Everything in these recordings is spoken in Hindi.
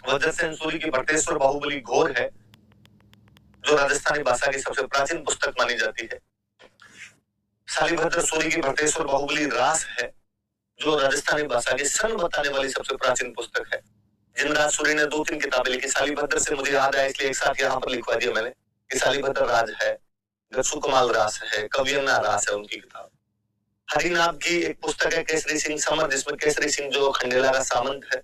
वज्रसेन सूरी की बटेश्वर बाहुबली घोर है, जो राजस्थानी भाषा की सबसे प्राचीन पुस्तक मानी जाती है। शालिभद्र सूरी की बटेश्वर बाहुबली रास है, जो राजस्थानी भाषा की सन बताने वाली सबसे प्राचीन पुस्तक है। जिनराज सूरी ने 2-3 किताबें लिखी। शालिभद्र से मुझे याद आया इसलिए एक साथ यहाँ पर लिखवा दिया मैंने कि शालिभद्र राज है, गच्छू कमाल रास है, कवियन्ना रास है उनकी किताब। हरिनाथ की एक पुस्तक है केसरी सिंह समर, जिसमें केसरी सिंह जो खंडेला का सामंत है।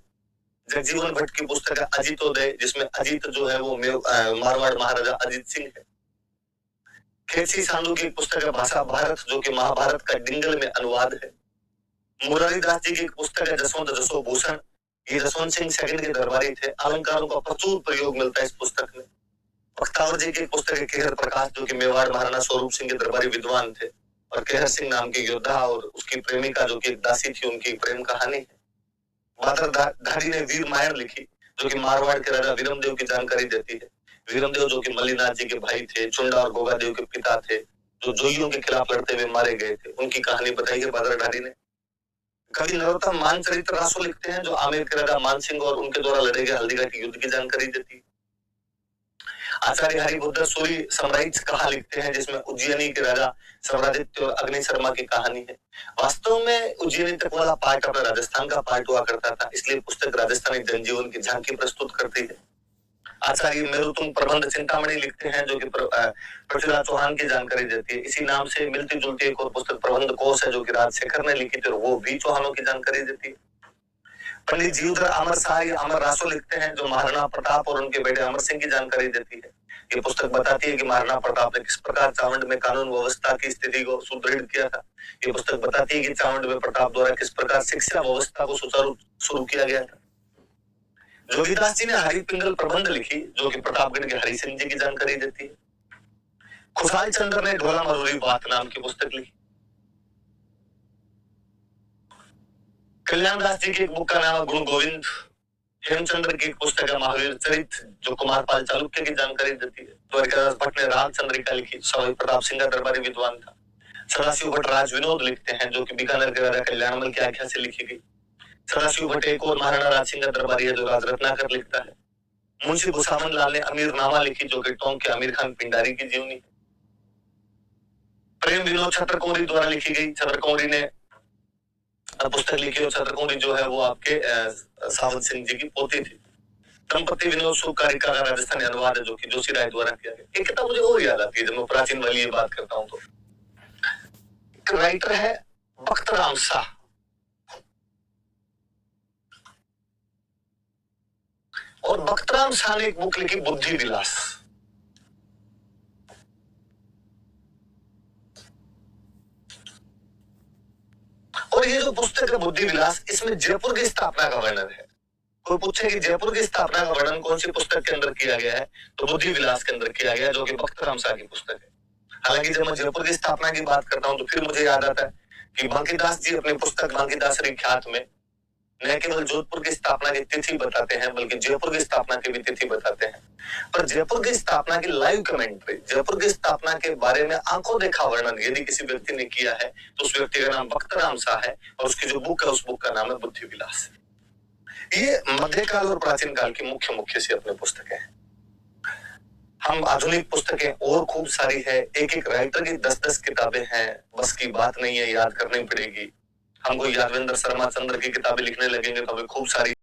जगजीवन भट्ट की पुस्तक है अजितोदय, जिसमें अजित जो है वो मारवाड़ महाराजा अजित सिंह है। खेसी सांडू की एक पुस्तक है भाषा भारत, जो कि महाभारत का डिंगल में अनुवाद है। मुरारीदास जी की एक पुस्तक है जसवंत जसो भूषण, ये जसवंत सिंह सेकंड के दरबारी थे। अलंकारों का प्रचुर प्रयोग मिलता है इस पुस्तक में। बख्तावर जी की एक पुस्तक है केहर प्रकाश, जो कि मेवाड़ महाराणा स्वरूप सिंह के दरबारी विद्वान थे, और केहर सिंह नाम के योद्धा और उसकी प्रेमिका जो कि एक दासी थी, उनकी प्रेम कहानी है। बादर धारी ने वीर मायन लिखी, जो कि मारवाड़ के राजा वीरमदेव की जानकारी देती है। वीरमदेव जो कि मल्लीनाथ जी के भाई थे, चुंडा और गोगादेव के पिता थे, जो जोइयों के खिलाफ लड़ते हुए मारे गए थे, उनकी कहानी बताई है बादर धारी ने। कवि नरोत्तम मान चरित्र रासो लिखते हैं, जो आमेर के राजा मान सिंह और उनके द्वारा लड़े गए हल्दीघाटी युद्ध की जानकारी देती है। आचार्य हरिभद्र सूरी समराइट्स कहा लिखते हैं, जिसमें उज्जैनी के राजा सम्रादित्य और अग्नि शर्मा की कहानी है। वास्तव में उज्जैनी तक वाला पार्ट अपना राजस्थान का पार्ट हुआ करता था, इसलिए पुस्तक राजस्थानी जनजीवन की झांकी प्रस्तुत करती है। आचार्य मेरुतुंग प्रबंध चिंतामणि लिखते हैं, जो कि पृथ्वीराज चौहान की जानकारी देती है। इसी नाम से मिलती जुलती एक और पुस्तक प्रबंध कोश है, जो कि राजशेखर ने लिखी थी, और वो भी चौहानों की जानकारी देती है। पंडित जीवधर अमर शाह अमर रासो लिखते हैं, जो महाराणा प्रताप और उनके बेटे अमर सिंह की जानकारी देती है। ये पुस्तक बताती है कि महाराणा प्रताप ने किस प्रकार चावंड में कानून व्यवस्था की स्थिति को सुदृढ़ किया था। ये पुस्तक बताती है कि चावंड में प्रताप द्वारा किस प्रकार शिक्षा व्यवस्था को सुचारू शुरू किया गया था। जोगीदास जी ने हरि पिंगल प्रबंध लिखी, जो कि प्रतापगढ़ के हरि सिंह जी की जानकारी देती है। खुशाल चंद्र ने ढोला मरूरी बात नाम की पुस्तक लिखी। कल्याण दास जी की एक बुक का नाम है गुरु गोविंद। हेमचंद्र की एक पुस्तक है महावीर चरित, जो कुमारपाल चालुक्य की जानकारी देती है। द्वारकादास भट्ट ने रामचंद्रिका लिखी, स्वामी प्रताप सिंह का दरबारी विद्वान था। सदाशिव भट्ट राज विनोद लिखते हैं, जो कि बीकानेर के राजा कल्याणमल की आख्या से लिखी गई। सदाशिव भट्ट एक और महाराणा राज सिंह का दरबारी है, जो राज रत्नाकर लिखता है। मुंशी भूसामन लाल ने अमीर नामा लिखी, जो कि टोंक के आमिर खान पिंडारी की जीवनी। प्रेम विनोद छत्रकोरी द्वारा लिखी गई। छत्रकोरी ने पुस्तक लिखी, और छत्रकोरी जो है वो आपके सावंत सिंह जी की पोती थी। दंपति विनोद सुकारिका का राजस्थानी अनुवाद है, जो कि जोशी राय द्वारा किया गया। एक किताब मुझे और याद आती है जब मैं प्राचीन वाली ये बात करता हूं, तो एक राइटर है बख्तराम शाह, और बख्तराम शाह ने एक बुक लिखी बुद्धि विलास। और ये जो पुस्तक है बुद्धि विलास, इसमें जयपुर की स्थापना का वर्णन है। कोई पूछे कि जयपुर की स्थापना का वर्णन कौन सी पुस्तक के अंदर किया गया है, तो बुद्धि विलास के अंदर किया गया, जो कि बख्तराम शाह की पुस्तक है। हालांकि जब मैं जयपुर की स्थापना की बात करता हूं, तो फिर मुझे याद आता है कि बांकीदास जी अपनी पुस्तक बांकीदास ख्यात में न केवल जोधपुर की स्थापना की तिथि बताते हैं, बल्कि जयपुर की स्थापना की भी तिथि बताते हैं। पर जयपुर की स्थापना की लाइव कमेंट्री, जयपुर की स्थापना के बारे में आंखों देखा वर्णन यदि किसी व्यक्ति ने किया है, तो उस व्यक्ति का नाम बख्तराम शाह है, और उसकी जो बुक है उस बुक का नाम है बुद्धि विलास। ये मध्यकाल और प्राचीन काल की मुख्य सी अपनी पुस्तकें हैं। हम आधुनिक पुस्तकें और खूब सारी है, एक एक राइटर की 10-10 किताबें हैं, बस की बात नहीं है, याद करनी पड़ेगी। हम कोई यादवेंद्र शर्मा चंद्र की किताबें लिखने लगेंगे तो हमें खूब सारी